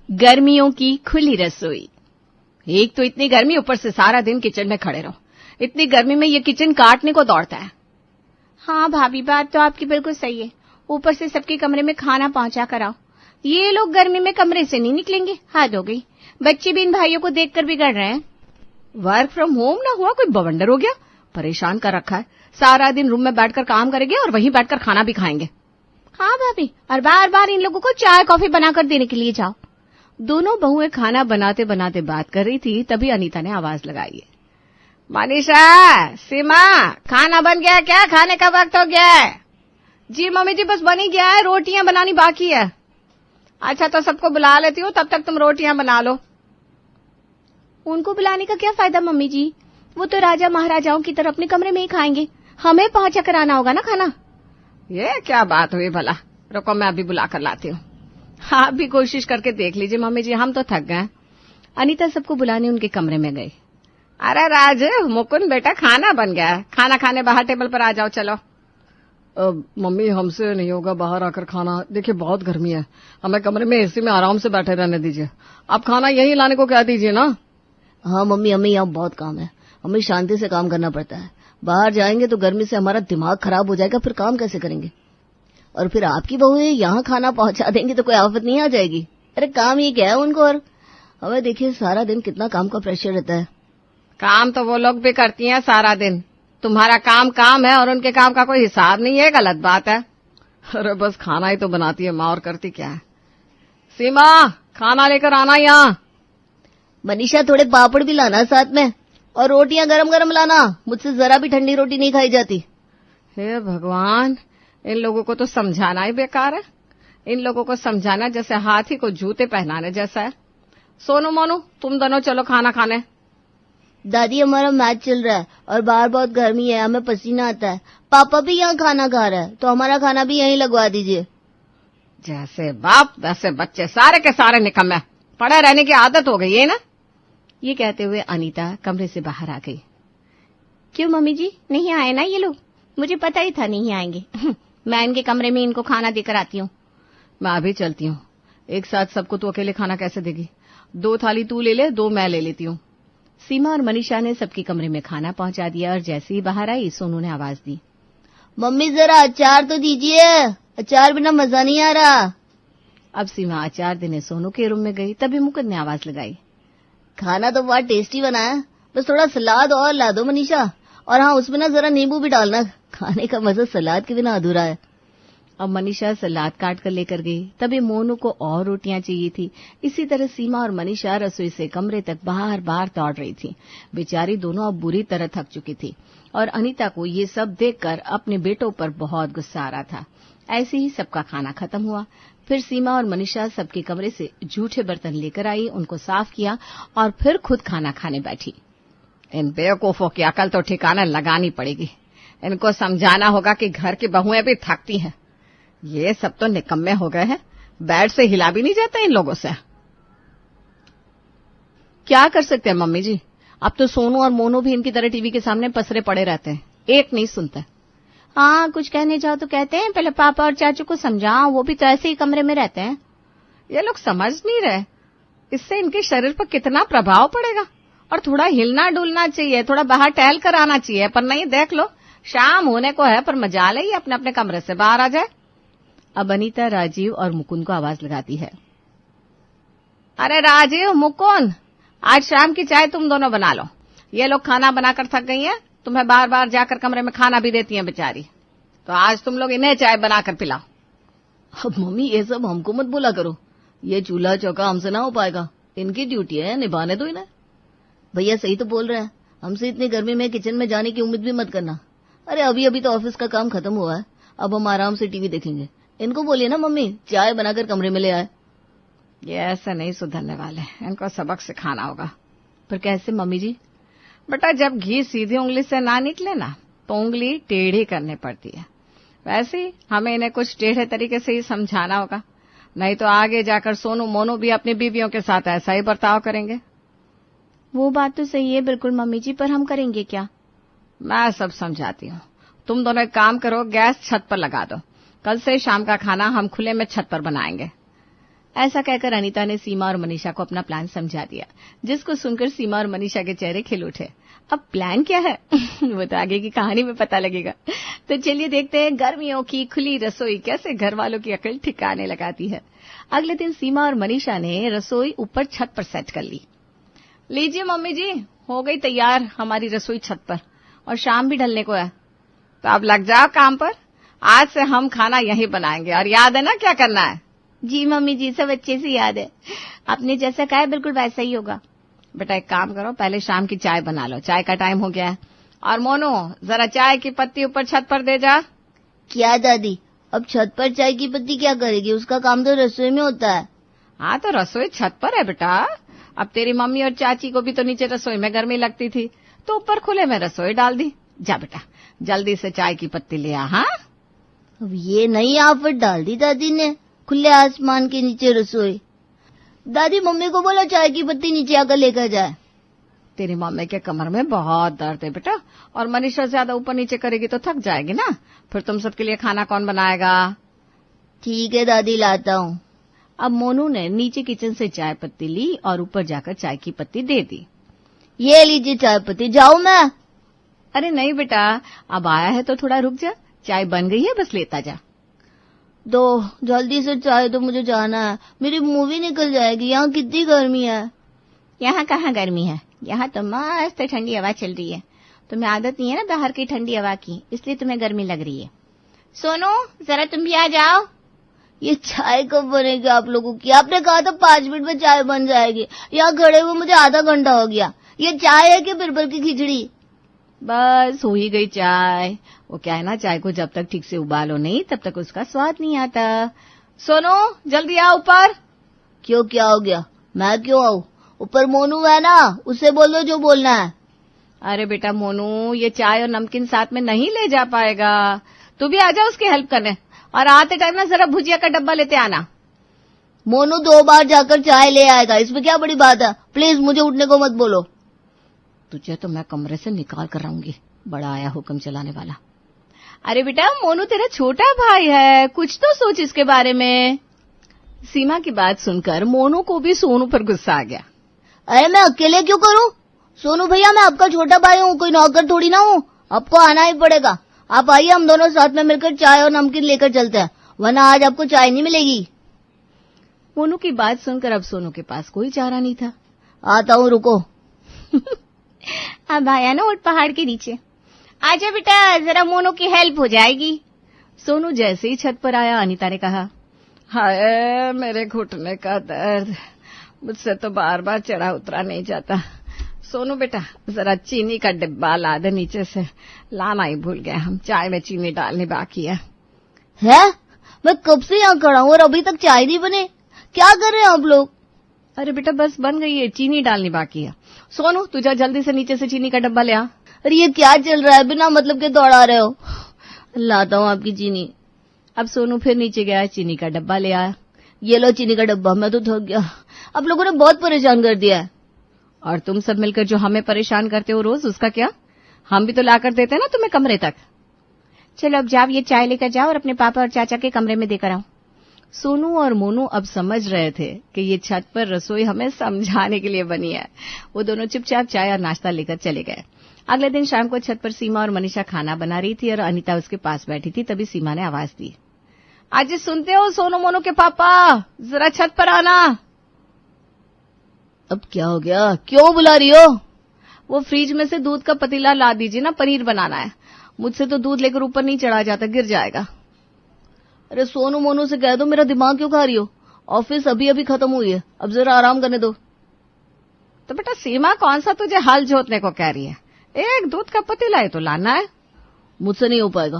गर्मियों की खुली रसोई। एक तो इतनी गर्मी, ऊपर से सारा दिन किचन में खड़े रहो। इतनी गर्मी में ये किचन काटने को दौड़ता है। हाँ भाभी, बात तो आपकी बिल्कुल सही है। ऊपर से सबके कमरे में खाना पहुंचा कर आओ। ये लोग गर्मी में कमरे से नहीं निकलेंगे। हद हो गई। बच्चे भी इन भाइयों को देखकर बिगड़ रहे हैं। वर्क फ्रॉम होम ना हुआ, कोई बवंडर हो गया। परेशान कर रखा है। सारा दिन रूम में बैठकर काम करेंगे और वहीं बैठकर खाना भी खाएंगे। हाँ भाभी, और बार बार इन लोगों को चाय कॉफी बनाकर देने के लिए जाओ। दोनों बहुएं खाना बनाते बनाते बात कर रही थी, तभी अनीता ने आवाज लगाई। मनीषा, सीमा, खाना बन गया क्या? खाने का वक्त हो गया है। जी मम्मी जी, बस बन ही गया है, रोटियां बनानी बाकी है। अच्छा तो सबको बुला लेती हूँ, तब तक तुम रोटियां बना लो। उनको बुलाने का क्या फायदा मम्मी जी? वो तो राजा महाराजाओं की तरह अपने कमरे में ही खाएंगे। हमें पहुंचा कर आना होगा ना खाना। ये क्या बात हुई भला? रुको, मैं अभी बुला कर लाती हूँ। आप भी कोशिश करके देख लीजिए मम्मी जी, हम तो थक गए। अनीता सबको बुलाने उनके कमरे में गई। अरे राज, मुकुंद बेटा, खाना बन गया है। खाना खाने बाहर टेबल पर आ जाओ। चलो। मम्मी, हमसे नहीं होगा बाहर आकर खाना। देखिए बहुत गर्मी है, हमें कमरे में एसी में आराम से बैठे रहने दीजिए। आप खाना यहीं लाने को कह दीजिए ना। हाँ मम्मी, हमें यहाँ बहुत काम है। हमें शांति से काम करना पड़ता है। बाहर जाएंगे तो गर्मी से हमारा दिमाग खराब हो जाएगा, फिर काम कैसे करेंगे? और फिर आपकी बहू यहाँ खाना पहुंचा देंगी तो कोई आफत नहीं आ जाएगी? अरे काम ही क्या है उनको। और हमें देखिए सारा दिन कितना काम का प्रेशर रहता है। काम तो वो लोग भी करती हैं सारा दिन। तुम्हारा काम काम है और उनके काम का कोई हिसाब नहीं है। गलत बात है। अरे बस खाना ही तो बनाती है माँ, और करती क्या है। सीमा, खाना लेकर आना यहाँ। मनीषा, थोड़े पापड़ भी लाना साथ में, और रोटियां गरम गरम लाना। मुझसे जरा भी ठंडी रोटी नहीं खाई जाती। हे भगवान, इन लोगों को तो समझाना ही बेकार है। इन लोगों को समझाना जैसे हाथी को जूते पहनाने जैसा है। सोनू मोनू, तुम दोनों चलो खाना खाने। दादी, हमारा मैच चल रहा है और बाहर बहुत गर्मी है, हमें पसीना आता है। पापा भी यहाँ खाना खा रहा है, तो हमारा खाना भी यहीं लगवा दीजिए। जैसे बाप वैसे बच्चे, सारे के सारे निकम्मे। पड़े रहने की आदत हो गई है ना। ये कहते हुए अनीता कमरे से बाहर आ गई। क्यों मम्मी जी, नहीं आए ना ये लोग? मुझे पता ही था नहीं आएंगे। मैं इनके कमरे में इनको खाना देकर आती हूँ। मैं अभी चलती हूँ। एक साथ सबको तू अकेले खाना कैसे देगी? 2 थाली तू ले ले, 2 मैं ले लेती हूँ। सीमा और मनीषा ने सबके कमरे में खाना पहुंचा दिया और जैसे ही बाहर आई, सोनू ने आवाज दी, मम्मी जरा अचार तो दीजिए, अचार बिना मजा नहीं आ रहा। अब सीमा अचार देने सोनू के रूम में गई, तभी मुकुंद ने आवाज लगाई, खाना तो बहुत टेस्टी बना है, बस थोड़ा सलाद और ला दो मनीषा। और हाँ, उसमें ना जरा नींबू भी डालना, खाने का मजा सलाद के बिना अधूरा है। अब मनीषा सलाद काट कर लेकर गई। तभी मोनू को और रोटियां चाहिए थी। इसी तरह सीमा और मनीषा रसोई से कमरे तक बार बार दौड़ रही थी। बेचारी दोनों अब बुरी तरह थक चुकी थी और अनीता को ये सब देखकर अपने बेटों पर बहुत गुस्सा आ रहा था। ऐसे ही सबका खाना खत्म हुआ। फिर सीमा और मनीषा सबके कमरे से जूठे बर्तन लेकर आई, उनको साफ किया और फिर खुद खाना खाने बैठी। इन बेवकूफों की अकल तो ठिकाना लगानी पड़ेगी। इनको समझाना होगा कि घर की बहुएं भी थकती हैं। ये सब तो निकम्मे हो गए हैं, बेड से हिला भी नहीं जाता इन लोगों से। क्या कर सकते हैं मम्मी जी, अब तो सोनू और मोनू भी इनकी तरह टीवी के सामने पसरे पड़े रहते हैं, एक नहीं सुनते। हाँ, कुछ कहने जाओ तो कहते हैं पहले पापा और चाचू को समझाओ, वो भी तो ऐसे ही कमरे में रहते हैं। ये लोग समझ नहीं रहे, इससे इनके शरीर पर कितना प्रभाव पड़ेगा। और थोड़ा हिलना डुलना चाहिए, थोड़ा बाहर टहल कर आना चाहिए, पर नहीं। देख लो, शाम होने को है पर मजाल ही अपने अपने कमरे से बाहर आ जाए। अब अनीता राजीव और मुकुंद को आवाज लगाती है, अरे राजीव, मुकुंद, आज शाम की चाय तुम दोनों बना लो। ये लोग खाना बनाकर थक गई हैं, तुम्हें बार बार जाकर कमरे में खाना भी देती हैं बेचारी, तो आज तुम लोग इन्हें चाय बनाकर पिलाओ। अब मम्मी, ये सब हमको मत बोला करो, ये चूल्हा चौका हमसे ना हो पाएगा। इनकी ड्यूटी है, निभाने दो इन्हें। भैया सही तो बोल रहे हैं, हमसे इतनी गर्मी में किचन में जाने की उम्मीद भी मत करना। अरे अभी अभी तो ऑफिस का काम खत्म हुआ है, अब हम आराम से टीवी देखेंगे। इनको बोलिए ना मम्मी, चाय बनाकर कमरे में ले आए। ये ऐसे नहीं सुधरने वाले, इनको सबक सिखाना होगा। पर कैसे मम्मी जी? बेटा, जब घी सीधी उंगली से ना निकले ना, तो उंगली टेढ़ी करनी पड़ती है। वैसे ही हमें इन्हें कुछ टेढ़े तरीके से ही समझाना होगा, नहीं तो आगे जाकर सोनू मोनू भी अपनी बीवियों के साथ ऐसा ही बर्ताव करेंगे। वो बात तो सही है बिल्कुल मम्मी जी, पर हम करेंगे क्या? मैं सब समझाती हूँ। तुम दोनों एक काम करो, गैस छत पर लगा दो। कल से शाम का खाना हम खुले में छत पर बनाएंगे। ऐसा कहकर अनीता ने सीमा और मनीषा को अपना प्लान समझा दिया, जिसको सुनकर सीमा और मनीषा के चेहरे खिल उठे। अब प्लान क्या है वो तो आगे की कहानी में पता लगेगा। तो चलिए देखते हैं गर्मियों की खुली रसोई कैसे घर वालों की अकल ठिकाने लगाती है। अगले दिन सीमा और मनीषा ने रसोई ऊपर छत पर सेट कर ली। लीजिए मम्मी जी, हो गई तैयार हमारी रसोई छत पर, और शाम भी ढलने को है, तो अब लग जाओ काम पर। आज से हम खाना यहीं बनाएंगे, और याद है ना क्या करना है? जी मम्मी जी, सब अच्छे से याद है। आपने जैसा कहा है बिल्कुल वैसा ही होगा। बेटा एक काम करो, पहले शाम की चाय बना लो, चाय का टाइम हो गया है। और मोनू जरा चाय की पत्ती ऊपर छत पर दे जा। क्या दादी, अब छत पर चाय की पत्ती क्या करेगी? उसका काम तो रसोई में होता है। हाँ तो रसोई छत पर है बेटा। अब तेरी मम्मी और चाची को भी तो नीचे रसोई में गर्मी लगती थी, तो ऊपर खुले में रसोई डाल दी। जा बेटा जल्दी से चाय की पत्ती ले आ। हाँ अब ये नई आफत डाल दी दादी ने, खुले आसमान के नीचे रसोई। दादी मम्मी को बोला चाय की पत्ती नीचे आकर लेकर जाए। तेरी मम्मी के कमर में बहुत दर्द है बेटा, और मनीषा ज्यादा ऊपर नीचे करेगी तो थक जाएगी ना, फिर तुम सबके लिए खाना कौन बनाएगा? ठीक है दादी, लाता हूँ। अब मोनू ने नीचे किचन से चाय पत्ती ली और ऊपर जाकर चाय की पत्ती दे दी। ये लीजिए चाय पत्ती, जाऊँ मैं? अरे नहीं बेटा, अब आया है तो थोड़ा रुक जा, चाय बन गई है, बस लेता जा। दो जल्दी से चाय, तो मुझे जाना है, मेरी मूवी निकल जाएगी। यहाँ कितनी गर्मी है। यहाँ कहाँ गर्मी है, यहाँ तो मस्त ठंडी हवा चल रही है। तुम्हें आदत नहीं है ना बाहर की ठंडी हवा की, इसलिए तुम्हें गर्मी लग रही है। सोनू जरा तुम भी आ जाओ। ये चाय कब बनेगी आप लोगों की? आपने कहा था 5 मिनट में चाय बन जाएगी, यहाँ खड़े हुए मुझे आधा घंटा हो गया। ये चाय है कि बिरबल की खिचड़ी? बस हो ही गई चाय। वो क्या है ना, चाय को जब तक ठीक से उबालो नहीं तब तक उसका स्वाद नहीं आता। सोनू जल्दी आ ऊपर। क्यों, क्या हो गया? मैं क्यों आऊँ? ऊपर मोनू है ना, उससे बोलो जो बोलना है। अरे बेटा मोनू, ये चाय और नमकीन साथ में नहीं ले जा पाएगा, तू भी आ जा उसकी हेल्प करने, और आते टाइम ना जरा भुजिया का डब्बा लेते आना। मोनू 2 बार जाकर चाय ले आएगा, इसमें क्या बड़ी बात है? प्लीज मुझे उठने को मत बोलो। तुझे तो मैं कमरे से निकाल कर रहूंगी, बड़ा आया हुक्म चलाने वाला। अरे बेटा मोनू तेरा छोटा भाई है, कुछ तो सोच इसके बारे में। सीमा की बात सुनकर मोनू को भी सोनू पर गुस्सा आ गया। अरे मैं अकेले क्यों करूं? सोनू भैया मैं आपका छोटा भाई हूँ, कोई नौकर थोड़ी ना हूँ, आपको आना ही पड़ेगा। आप आइए, हम दोनों साथ में मिलकर चाय और नमकीन लेकर चलते हैं, वरना आज आपको चाय नहीं मिलेगी। मोनू की बात सुनकर अब सोनू के पास कोई चारा नहीं था। आता हूँ, रुको। अब आया ना ऊंट पहाड़ के नीचे। आजा बेटा, जरा मोनू की हेल्प हो जाएगी। सोनू जैसे ही छत पर आया, अनीता ने कहा, हाय मेरे घुटने का दर्द, मुझसे तो बार बार चढ़ा उतरा नहीं जाता। सोनू बेटा जरा चीनी का डिब्बा ला दे नीचे से, लाना ही भूल गए हम, चाय में चीनी डालनी बाकी है। मैं कब से यहाँ खड़ा हूँ और अभी तक चाय नहीं बने? क्या कर रहे हैं आप लोग? अरे बेटा बस बन गई है, चीनी डालनी बाकी है। सोनू तू जा जल्दी से नीचे से चीनी का डब्बा ले आ। अरे ये क्या चल रहा है, बिना मतलब के दौड़ा रहे हो। लाता हूँ आपकी चीनी। अब सोनू फिर नीचे गया, चीनी का डब्बा ले आया। ये लो चीनी का डब्बा, मैं तो थक गया, आप लोगों ने बहुत परेशान कर दिया है। और तुम सब मिलकर जो हमें परेशान करते हो रोज, उसका क्या? हम भी तो लाकर देते हैं ना तुम्हें कमरे तक। चलो अब जाओ, ये चाय लेकर जाओ और अपने पापा और चाचा के कमरे में देकर आओ। सोनू और मोनू अब समझ रहे थे कि ये छत पर रसोई हमें समझाने के लिए बनी है। वो दोनों चुपचाप चाय और नाश्ता लेकर चले गए। अगले दिन शाम को छत पर सीमा और मनीषा खाना बना रही थी और अनीता उसके पास बैठी थी। तभी सीमा ने आवाज दी, आज सुनते हो सोनू मोनू के पापा, जरा छत पर आना। अब क्या हो गया, क्यों बुला रही हो? वो फ्रिज में से दूध का पतीला ला दीजिए ना, पनीर बनाना है। मुझसे तो दूध लेकर ऊपर नहीं चढ़ा जाता, गिर जाएगा। अरे सोनू मोनू से कह दो, मेरा दिमाग क्यों खा रही हो? ऑफिस अभी अभी खत्म हुई है, अब जरा आराम करने दो। तो बेटा सीमा कौन सा तुझे हल जोतने को कह रही है, एक दूध का पतीला है तो लाना है। मुझसे नहीं हो पाएगा,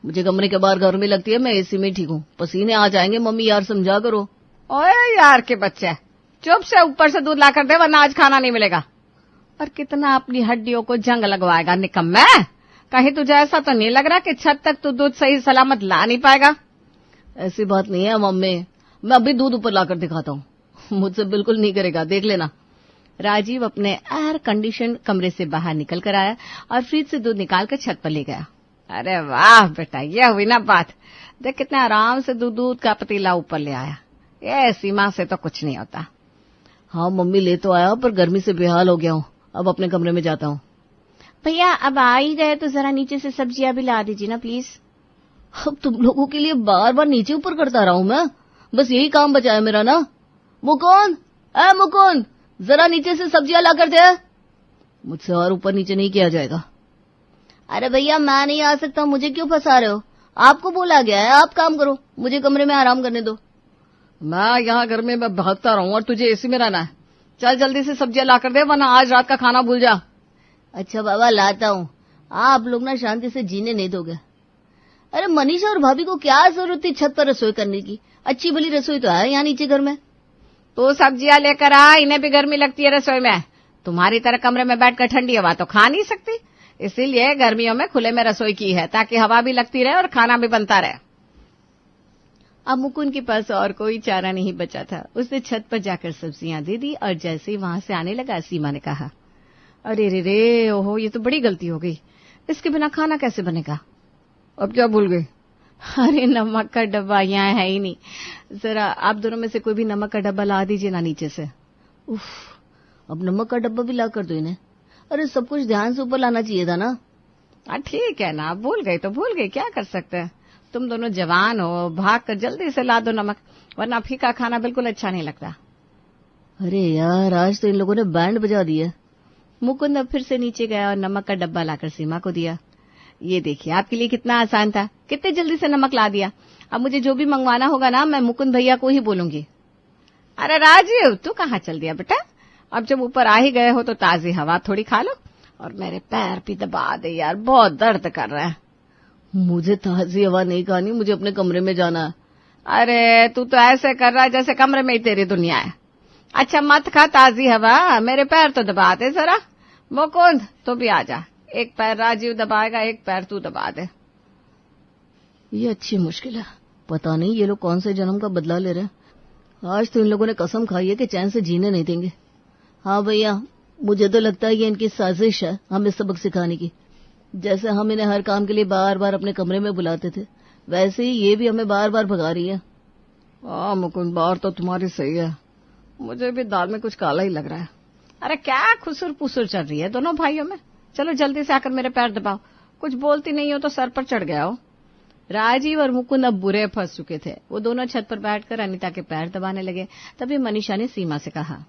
मुझे कमरे के बाहर गर्मी लगती है, मैं एसी में ठीक हूँ, पसीने आ जाएंगे। मम्मी यार समझा करो। ओए यार के बच्चे, चुप से ऊपर से दूध ला कर दे, वरना आज खाना नहीं मिलेगा। और कितना अपनी हड्डियों को जंग लगवाएगा निकम्मे। कहीं तुझे ऐसा तो नहीं लग रहा कि छत तक तू दूध सही सलामत ला नहीं पाएगा? ऐसी बात नहीं है मम्मी, मैं अभी दूध ऊपर लाकर दिखाता हूँ, मुझसे बिल्कुल नहीं करेगा, देख लेना। राजीव अपने एयर कंडीशन कमरे से बाहर निकल कर आया और फ्रिज से दूध निकालकर छत पर ले गया। अरे वाह बेटा, ये हुई ना बात, देख कितना आराम से दूध का पतीला ऊपर ले आया। ये सीमा से तो कुछ नहीं होता। हाँ मम्मी, ले तो आया पर गर्मी से बेहाल हो गया हूँ, अब अपने कमरे में जाता हूँ। भैया अब आ ही गए तो जरा नीचे से सब्जियां भी ला दीजिए ना प्लीज। अब तुम लोगों के लिए बार बार नीचे ऊपर करता रहा हूँ मैं, बस यही काम बचा है मेरा ना। मुकुंद, मुकुंद, जरा नीचे से सब्जियां ला कर दे। मुझसे और ऊपर नीचे नहीं किया जाएगा। अरे भैया मैं नहीं आ सकता, मुझे क्यों फंसा रहे हो? आपको बोला गया है, आप काम करो, मुझे कमरे में आराम करने दो। मैं यहाँ गर्मी में भागता रहूं और तुझे एसी में रहना है। चल जल्दी से सब्जियां ला कर दे, वरना आज रात का खाना भूल जा। अच्छा बाबा, लाता हूँ। आप लोग ना शांति से जीने नहीं दोगे। अरे मनीषा और भाभी को क्या जरूरत थी छत पर रसोई करने की? अच्छी भली रसोई तो है यहाँ नीचे घर में। तो सब्जियां लेकर आ, इन्हें भी गर्मी लगती है रसोई में। तुम्हारी तरह कमरे में बैठकर ठंडी हवा तो खा नहीं सकती, इसीलिए गर्मियों में खुले में रसोई की है, ताकि हवा भी लगती रहे और खाना भी बनता रहे। अब मुकुंद के पास और कोई चारा नहीं बचा था। उसने छत पर जाकर सब्जियां दे दी और जैसे ही वहां से आने लगा, सीमा ने कहा, अरे रे रे, ओहो, ये तो बड़ी गलती हो गई। इसके बिना खाना कैसे बनेगा? अब क्या भूल गई? अरे नमक का डब्बा यहाँ है ही नहीं। जरा आप दोनों में से कोई भी नमक का डब्बा ला दीजिए ना नीचे से। उफ, अब नमक का डब्बा भी ला कर दो इन्हें। अरे सब कुछ ध्यान से ऊपर लाना चाहिए था ना। ठीक है ना, भूल गई तो भूल गई, क्या कर सकते हैं। तुम दोनों जवान हो, भाग कर जल्दी से ला दो नमक, वरना फीका खाना बिल्कुल अच्छा नहीं लगता। अरे यार, आज तो इन लोगों ने बैंड बजा दिया। मुकुंद अब फिर से नीचे गया और नमक का डब्बा लाकर सीमा को दिया। ये देखिए, आपके लिए कितना आसान था, कितने जल्दी से नमक ला दिया। अब मुझे जो भी मंगवाना होगा ना, मैं मुकुंद भैया को ही बोलूंगी। अरे राजीव, तू कहाँ चल दिया बेटा? अब जब ऊपर आ ही गए हो तो ताजी हवा थोड़ी खा लो और मेरे पैर भी दबा दे यार, बहुत दर्द कर रहा है। मुझे ताजी हवा नहीं खानी, मुझे अपने कमरे में जाना है। अरे तू तो ऐसे कर रहा है जैसे कमरे में ही तेरी दुनिया है। अच्छा मत खा ताजी हवा, मेरे पैर तो दबा दे जरा। मुकुंद तो भी आ जा, एक पैर राजीव दबाएगा, एक पैर तू दबा दे। ये अच्छी मुश्किल है, पता नहीं ये लोग कौन से जन्म का बदला ले रहे हैं। आज तो इन लोगों ने कसम खाई है कि चैन से जीने नहीं देंगे। हाँ भैया, मुझे तो लगता है ये इनकी साजिश है हमें सबक सिखाने की। जैसे हम इन्हें हर काम के लिए बार बार अपने कमरे में बुलाते थे, वैसे ही ये भी हमें बार बार भगा रही है। मुकुंद, बात तो तुम्हारी सही है, मुझे भी दाल में कुछ काला ही लग रहा है। अरे क्या खुसुर पुसुर चल रही है दोनों भाइयों में? चलो जल्दी से आकर मेरे पैर दबाओ। कुछ बोलती नहीं हो तो सर पर चढ़ गया हो। राजीव और मुकुंद अब बुरे फंस चुके थे। वो दोनों छत पर बैठकर अनीता के पैर दबाने लगे। तभी मनीषा ने सीमा से कहा,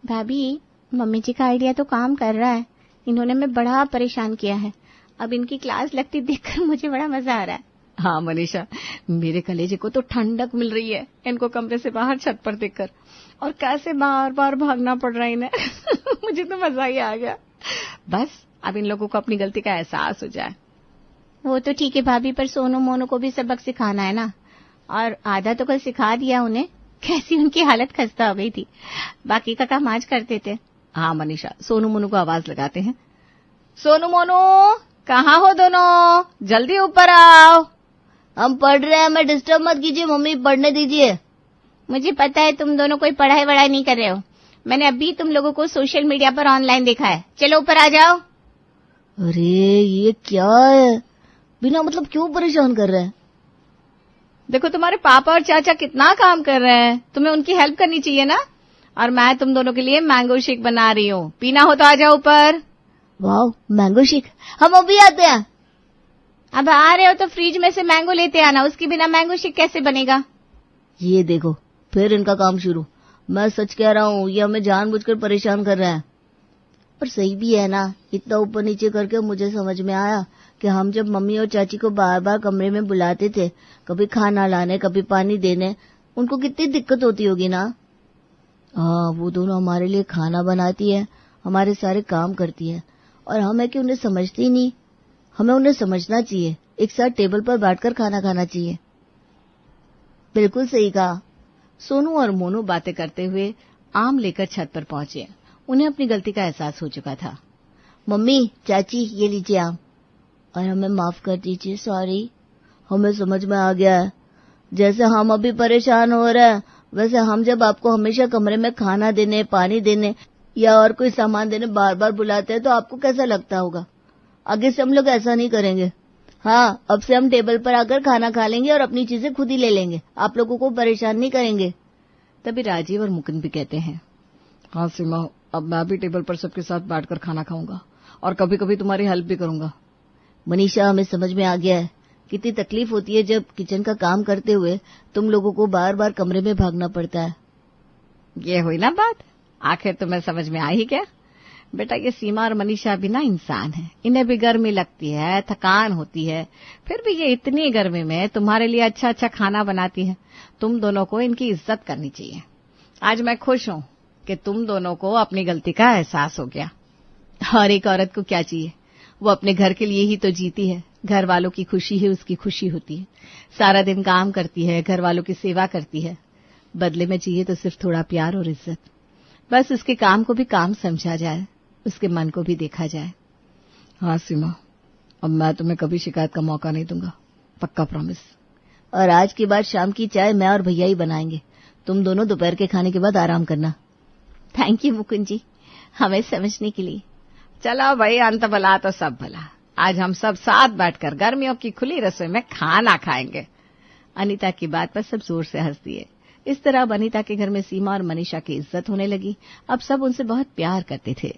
भाभी, मम्मी जी का आइडिया तो काम कर रहा है, इन्होंने मैं बड़ा परेशान किया है। अब इनकी क्लास लगती देखकर मुझे बड़ा मजा आ रहा है। हाँ मनीषा, मेरे कलेजे को तो ठंडक मिल रही है इनको कमरे से बाहर छत पर देखकर, और कैसे बार बार भागना पड़ रहा है इन्हें। मुझे तो मजा ही आ गया। बस अब इन लोगों को अपनी गलती का एहसास हो जाए। वो तो ठीक है भाभी, पर सोनू मोनू को भी सबक सिखाना है ना, और आधा तो कल सिखा दिया उन्हें। कैसी उनकी हालत खस्ता हो गई थी, बाकी का काम आज करते थे। हाँ मनीषा, सोनू मोनू को आवाज लगाते हैं। सोनू मोनू, कहाँ हो दोनों? जल्दी ऊपर आओ। हम पढ़ रहे हैं, हमें डिस्टर्ब मत कीजिए मम्मी, पढ़ने दीजिए। मुझे पता है तुम दोनों कोई पढ़ाई वढ़ाई नहीं कर रहे हो, मैंने अभी तुम लोगों को सोशल मीडिया पर ऑनलाइन देखा है। चलो ऊपर आ जाओ। अरे ये क्या है, बिना मतलब क्यों परेशान कर रहे हैं? देखो तुम्हारे पापा और चाचा कितना काम कर रहे हैं, तुम्हें उनकी हेल्प करनी चाहिए ना। और मैं तुम दोनों के लिए मैंगो शेक बना रही हूँ, पीना हो तो आ जाओ ऊपर। वाह, मैंगो शेक, हम अभी आते हैं। अब आ रहे हो तो फ्रिज में से मैंगो लेते आना, उसके बिना मैंगो शेक कैसे बनेगा? ये देखो फिर इनका काम शुरू। मैं सच कह रहा हूँ, ये हमें जानबूझकर परेशान कर रहा है। पर सही भी है ना, इतना ऊपर नीचे करके मुझे समझ में आया कि हम जब मम्मी और चाची को बार बार कमरे में बुलाते थे, कभी खाना लाने कभी पानी देने, उनको कितनी दिक्कत होती होगी ना। हाँ, वो दोनों हमारे लिए खाना बनाती है, हमारे सारे काम करती है, और हम है कि उन्हें समझती ही नहीं। हमें उन्हें समझना चाहिए, एक साथ टेबल पर बैठकर खाना खाना चाहिए। बिल्कुल सही कहा। सोनू और मोनू बातें करते हुए आम लेकर छत पर पहुंचे। उन्हें अपनी गलती का एहसास हो चुका था। मम्मी, चाची, ये लीजिए आम, और हमें माफ कर दीजिए, सॉरी। हमें समझ में आ गया है, जैसे हम अभी परेशान हो रहे हैं, वैसे हम जब आपको हमेशा कमरे में खाना देने, पानी देने या और कोई सामान देने बार बार बुलाते हैं तो आपको कैसा लगता होगा। आगे से हम लोग ऐसा नहीं करेंगे। हाँ, अब से हम टेबल पर आकर खाना खा लेंगे और अपनी चीजें खुद ही ले लेंगे, आप लोगों को परेशान नहीं करेंगे। तभी राजीव और मुकुंद भी कहते हैं, हाँ सीमा, अब मैं भी टेबल पर सबके साथ बैठकर खाना खाऊंगा और कभी कभी तुम्हारी हेल्प भी करूंगा। मनीषा, हमें समझ में आ गया है कितनी तकलीफ होती है जब किचन का काम करते हुए तुम लोगों को बार बार कमरे में भागना पड़ता है। ये हुई ना बात, आखिर तुम्हें समझ में आई क्या? बेटा, ये सीमा और मनीषा भी ना इंसान है, इन्हें भी गर्मी लगती है, थकान होती है, फिर भी ये इतनी गर्मी में तुम्हारे लिए अच्छा अच्छा खाना बनाती है। तुम दोनों को इनकी इज्जत करनी चाहिए। आज मैं खुश हूं कि तुम दोनों को अपनी गलती का एहसास हो गया। और एक औरत को क्या चाहिए, वो अपने घर के लिए ही तो जीती है, घर वालों की खुशी ही उसकी खुशी होती है। सारा दिन काम करती है, घर वालों की सेवा करती है, बदले में चाहिए तो सिर्फ थोड़ा प्यार और इज्जत। बस उसके काम को भी काम समझा जाए, उसके मन को भी देखा जाए। हाँ सीमा, अब मैं तुम्हें कभी शिकायत का मौका नहीं दूंगा, पक्का प्रॉमिस। और आज के बाद शाम की चाय मैं और भैया ही बनाएंगे, तुम दोनों दोपहर के खाने के बाद आराम करना। थैंक यू मुकुंद जी, हमें समझने के लिए। चलो भाई, अंत भला तो सब भला। आज हम सब साथ बैठकर गर्मियों की खुली रसोई में खाना खाएंगे। अनीता की बात पर सब जोर से हंस दिए। इस तरह अब अनीता के घर में सीमा और मनीषा की इज्जत होने लगी। अब सब उनसे बहुत प्यार करते थे।